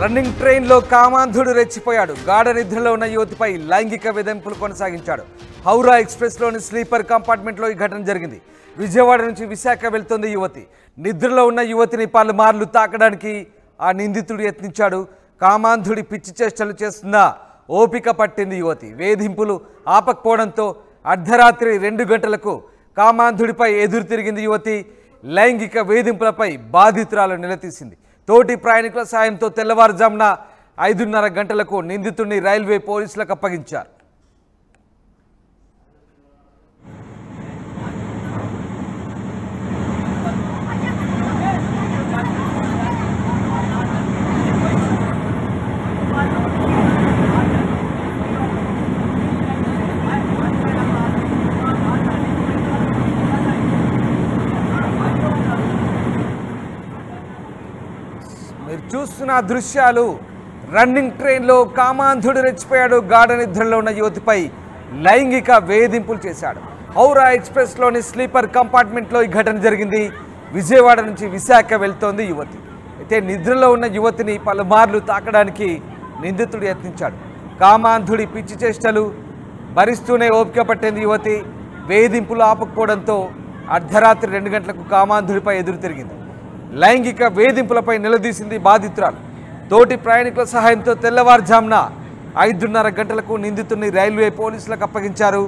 Running ట్రైన్లో కామాంధుడు రెచ్చిపోయాడు. గాఢ నిద్రలో ఉన్న యువతిపై లైంగిక వేధింపులు కొనసాగించాడు. హౌరా ఎక్స్ప్రెస్లోని స్లీపర్ కంపార్ట్మెంట్లో ఈ ఘటన జరిగింది. విజయవాడ నుంచి విశాఖ వెళ్తోంది యువతి. నిద్రలో ఉన్న యువతిని పలుమార్లు తాకడానికి ఆ నిందితుడు యత్నించాడు. కామాంధుడి పిచ్చి చేష్టలు చేస్తున్నా ఓపిక పట్టింది యువతి. వేధింపులు ఆపకపోవడంతో అర్ధరాత్రి 2 గంటలకు కామాంధుడిపై ఎదురు తిరిగింది యువతి. లైంగిక వేధింపులపై బాధితురాలు నిలదీసింది. తోటి ప్రయాణికుల సాయంతో తెల్లవారుజామున 5:30 గంటలకు నిందితుడిని రైల్వే పోలీసులకు అప్పగించారు. మీరు చూస్తున్న దృశ్యాలు రన్నింగ్ ట్రైన్లో కామాంధుడు రెచ్చిపోయాడు. గాఢ నిద్రలో ఉన్న యువతిపై లైంగిక వేధింపులు చేశాడు. హౌరా ఎక్స్ప్రెస్లోని స్లీపర్ కంపార్ట్మెంట్లో ఈ ఘటన జరిగింది. విజయవాడ నుంచి విశాఖ వెళ్తోంది యువతి. అయితే నిద్రలో ఉన్న యువతిని పలుమార్లు తాకడానికి నిందితుడు యత్నించాడు. కామాంధుడి పిచ్చి చేష్టలు భరిస్తూనే ఓపిక పట్టింది యువతి. వేధింపులు ఆపకపోవడంతో అర్ధరాత్రి 2 గంటలకు కామాంధుడిపై ఎదురు తిరిగింది. లైంగిక వేధింపులపై నిలదీసింది బాధితురాలు. తోటి ప్రయాణికుల సహాయంతో తెల్లవారుజామున 5:30 గంటలకు నిందితుడిని రైల్వే పోలీసులకు అప్పగించారు.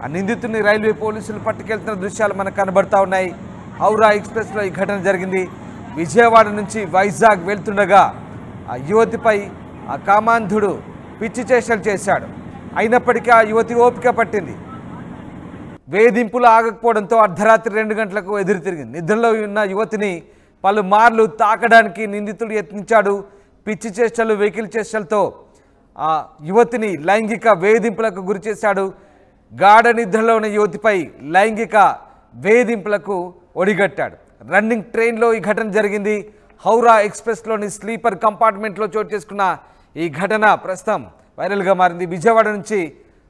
ఆ నిందితుడిని రైల్వే పోలీసులు పట్టుకెళ్తున్న దృశ్యాలు మనకు కనబడతా ఉన్నాయి. హౌరా ఎక్స్ప్రెస్లో ఈ ఘటన జరిగింది. విజయవాడ నుంచి వైజాగ్ వెళ్తుండగా ఆ యువతిపై ఆ కామాంధుడు పిచ్చి చేష్టలు చేశాడు. అయినప్పటికీ ఆ యువతి ఓపిక పట్టింది. వేధింపులు ఆగకపోవడంతో అర్ధరాత్రి 2 గంటలకు ఎదురు తిరిగింది. నిద్రలో ఉన్న యువతిని పలుమార్లు తాకడానికి నిందితుడు యత్నించాడు. పిచ్చి చేష్టలు వెకిలి చేష్టలతో ఆ యువతిని లైంగిక వేధింపులకు గురి చేశాడు. గాఢ నిద్రలో ఉన్న యువతిపై లైంగిక వేధింపులకు ఒడిగట్టాడు. రన్నింగ్ ట్రైన్లో ఈ ఘటన జరిగింది. హౌరా ఎక్స్ప్రెస్లోని స్లీపర్ కంపార్ట్మెంట్లో చోటు చేసుకున్న ఈ ఘటన ప్రస్తుతం వైరల్గా మారింది. విజయవాడ నుంచి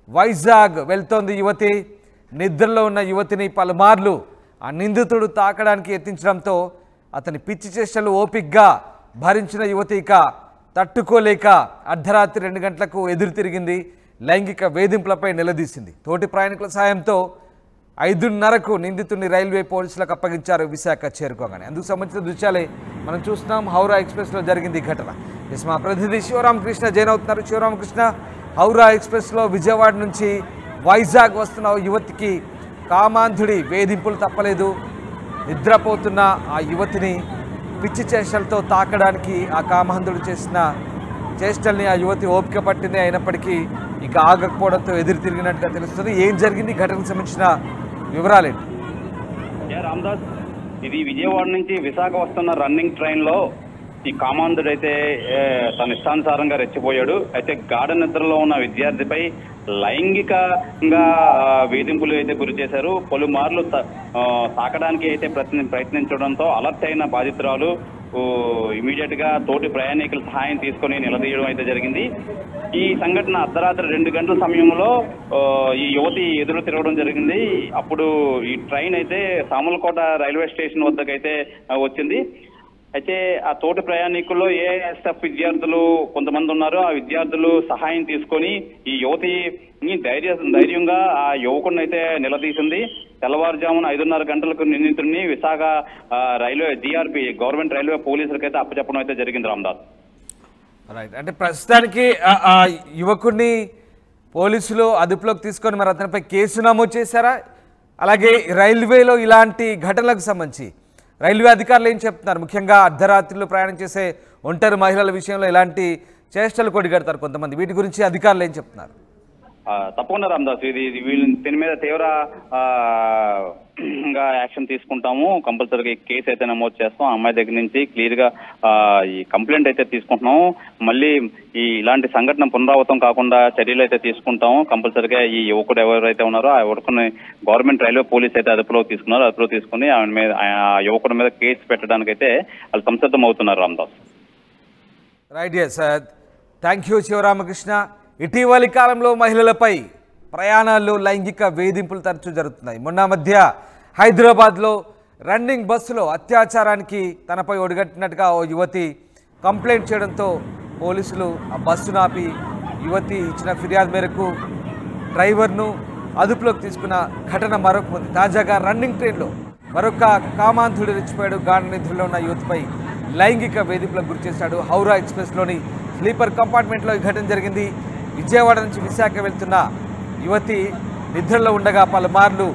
వైజాగ్ వెళ్తోంది యువతి. నిద్రలో ఉన్న యువతిని పలుమార్లు ఆ నిందితుడు తాకడానికి యత్నించడంతో అతని పిచ్చి చేష్టలు ఓపికగా భరించిన యువతి ఇక తట్టుకోలేక అర్ధరాత్రి 2 గంటలకు ఎదురు తిరిగింది. లైంగిక వేధింపులపై నిలదీసింది. తోటి ప్రయాణికుల సాయంతో 5:30కు నిందితుడిని రైల్వే పోలీసులకు అప్పగించారు విశాఖ చేరుకోగానే. అందుకు సంబంధించిన దృశ్యాలే మనం చూస్తున్నాం. హౌరా ఎక్స్ప్రెస్లో జరిగింది ఈ ఘటన. మా ప్రతినిధి శివరామకృష్ణ జైన్ అవుతున్నారు. శివరామకృష్ణ, హౌరా ఎక్స్ప్రెస్లో విజయవాడ నుంచి వైజాగ్ వస్తున్న యువతికి కామాంధుడి వేధింపులు తప్పలేదు. నిద్రపోతున్న ఆ యువతిని పిచ్చి చేష్టలతో తాకడానికి ఆ కామాంధుడు చేసిన చేష్టల్ని ఆ యువతి ఓపిక పట్టింది. అయినప్పటికీ ఇక ఆగకపోవడంతో ఎదురు తిరిగినట్టుగా తెలుస్తుంది. ఏం జరిగింది, ఘటనకు సంబంధించిన వివరాలేంటి? రామదాస్, ఇది విజయవాడ నుంచి విశాఖ వస్తున్న రన్నింగ్ ట్రైన్లో ఈ కామాంధుడు అయితే తన ఇష్టానుసారంగా రెచ్చిపోయాడు. అయితే గాఢ నిద్రలో ఉన్న విద్యార్థిపై లైంగికంగా వేధింపులు అయితే గురి చేశారు. పలుమార్లు తాకడానికి అయితే ప్రయత్నించడంతో అలర్ట్ అయిన బాధితురాలు ఇమీడియట్ గా తోటి ప్రయాణికుల సహాయం తీసుకుని నిలదీయడం అయితే జరిగింది. ఈ సంఘటన అర్ధరాత్రి 2 గంటల సమయంలో ఈ యువతి ఎదురు తిరగడం జరిగింది. అప్పుడు ఈ ట్రైన్ అయితే సామర్లకోట రైల్వే స్టేషన్ వద్దకైతే వచ్చింది. అయితే ఆ తోటి ప్రయాణికుల్లో ఏఎస్ఎఫ్ విద్యార్థులు కొంతమంది ఉన్నారు. ఆ విద్యార్థులు సహాయం తీసుకొని ఈ యువతిని ధైర్యంగా ఆ యువకుడిని అయితే నిలదీసింది. తెల్లవారుజామున 5:30 గంటలకు నిందితుడిని Visakha railway GRP government railway పోలీసులకు అయితే అప్పచెప్పడం అయితే జరిగింది. రామదాస్, రైట్. అంటే ప్రస్తుతానికి ఆ యువకుడిని పోలీసులు అదుపులోకి తీసుకొని మరి అతనిపై కేసు నమోదు చేశారా? అలాగే రైల్వేలో ఇలాంటి ఘటనలకు సంబంధించి రైల్వే అధికారులు ఏం చెప్తున్నారు? ముఖ్యంగా అర్ధరాత్రిలో ప్రయాణం చేసే ఒంటరి మహిళల విషయంలో ఇలాంటి చేష్టలు కొడిగడతారు కొంతమంది. వీటి గురించి అధికారులు ఏం చెప్తున్నారు? తప్పకుండా రామదాస్, దీని మీద తీవ్ర యాక్షన్ తీసుకుంటాము. కంపల్సరీగా కేసు అయితే నమోదు చేస్తాం. అమ్మాయి దగ్గర నుంచి క్లియర్ గా ఈ కంప్లైంట్ అయితే తీసుకుంటున్నాము. మళ్ళీ ఇలాంటి సంఘటన పునరావృతం కాకుండా చర్యలు అయితే తీసుకుంటాము. కంపల్సరీగా ఈ యువకుడు ఎవరైతే ఉన్నారో ఆ యువకుని గవర్నమెంట్ రైల్వే పోలీస్ అయితే అదుపులోకి తీసుకున్నారు. అదుపులో తీసుకుని ఆమె మీద ఆ యువకుడి మీద కేసు పెట్టడానికి అయితే వాళ్ళు సంసిద్ధం అవుతున్నారు. Ramadas, right. Thank you Sivaramakrishna. ఇటీవలి కాలంలో మహిళలపై ప్రయాణాల్లో లైంగిక వేధింపులు తరచూ జరుగుతున్నాయి. మొన్న మధ్య హైదరాబాద్లో రన్నింగ్ బస్సులో అత్యాచారానికి తనపై ఒడిగట్టినట్టుగా ఓ యువతి కంప్లైంట్ చేయడంతో పోలీసులు ఆ బస్సును ఆపి యువతి ఇచ్చిన ఫిర్యాదు మేరకు డ్రైవర్ను అదుపులోకి తీసుకున్న ఘటన మరొక ఉంది. తాజాగా రన్నింగ్ ట్రైన్లో మరొక కామాంధుడు రెచ్చిపోయాడు. గాఢ నిద్రలో ఉన్న యువతిపై లైంగిక వేధింపులకు గురి చేశాడు. హౌరా ఎక్స్ప్రెస్లోని స్లీపర్ కంపార్ట్మెంట్లో ఈ ఘటన జరిగింది. విజయవాడ నుంచి విశాఖ వెళ్తున్న యువతి నిద్రలో ఉండగా పలుమార్లు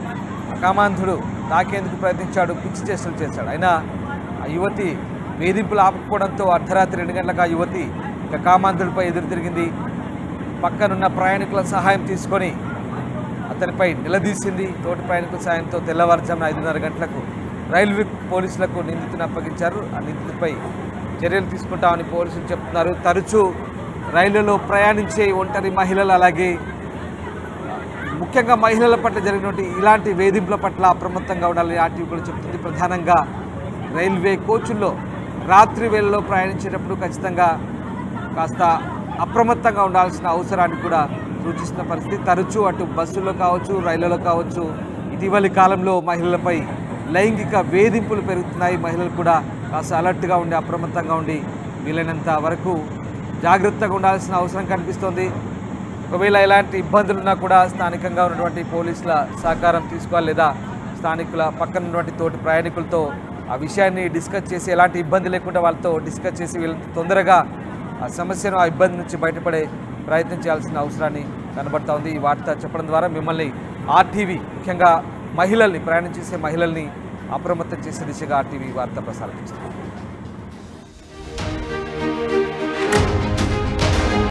కామాంధుడు తాకేందుకు ప్రయత్నించాడు, పిచ్చి చేష్టలు చేశాడు. అయినా ఆ యువతి వేధింపులు ఆపకపోవడంతో అర్ధరాత్రి 2 గంటలకు ఆ యువతి ఇక కామాంధుడిపై ఎదురు తిరిగింది. పక్కనున్న ప్రయాణికుల సహాయం తీసుకొని అతనిపై నిలదీసింది. తోటి ప్రయాణికుల సాయంతో తెల్లవారుజామున 5:30 గంటలకు రైల్వే పోలీసులకు నిందితుని అప్పగించారు. ఆ నిందితుడిపై చర్యలు తీసుకుంటామని పోలీసులు చెప్తున్నారు. తరచూ రైళ్లలో ప్రయాణించే ఒంటరి మహిళలు అలాగే ముఖ్యంగా మహిళల పట్ల జరిగినటువంటి ఇలాంటి వేధింపుల పట్ల అప్రమత్తంగా ఉండాలని ఆర్టీవీ కూడా చెప్తుంది. ప్రధానంగా రైల్వే కోచుల్లో రాత్రి వేళలో ప్రయాణించేటప్పుడు ఖచ్చితంగా కాస్త అప్రమత్తంగా ఉండాల్సిన అవసరాన్ని కూడా సూచిస్తున్న పరిస్థితి. తరచూ అటు బస్సుల్లో కావచ్చు, రైళ్లలో కావచ్చు ఇటీవలి కాలంలో మహిళలపై లైంగిక వేధింపులు పెరుగుతున్నాయి. మహిళలు కూడా కాస్త అలర్ట్గా ఉండి అప్రమత్తంగా ఉండి వీలైనంత వరకు జాగ్రత్తగా ఉండాల్సిన అవసరం కనిపిస్తోంది. ఒకవేళ ఎలాంటి ఇబ్బందులున్నా కూడా స్థానికంగా ఉన్నటువంటి పోలీసుల సహకారం తీసుకోవాలి, లేదా స్థానికుల పక్కన ఉన్నటువంటి తోటి ప్రయాణికులతో ఆ విషయాన్ని డిస్కస్ చేసి ఎలాంటి ఇబ్బంది లేకుండా వాళ్ళతో డిస్కస్ చేసి వీళ్ళని తొందరగా ఆ సమస్యను, ఆ ఇబ్బంది నుంచి బయటపడే ప్రయత్నం చేయాల్సిన అవసరాన్ని కనబడతా ఉంది. ఈ వార్త చెప్పడం ద్వారా మిమ్మల్ని ఆర్టీవీ ముఖ్యంగా మహిళల్ని, ప్రయాణం చేసే మహిళల్ని అప్రమత్తం చేసే దిశగా ఆర్టీవీ వార్త ప్రసారం చేస్తుంది.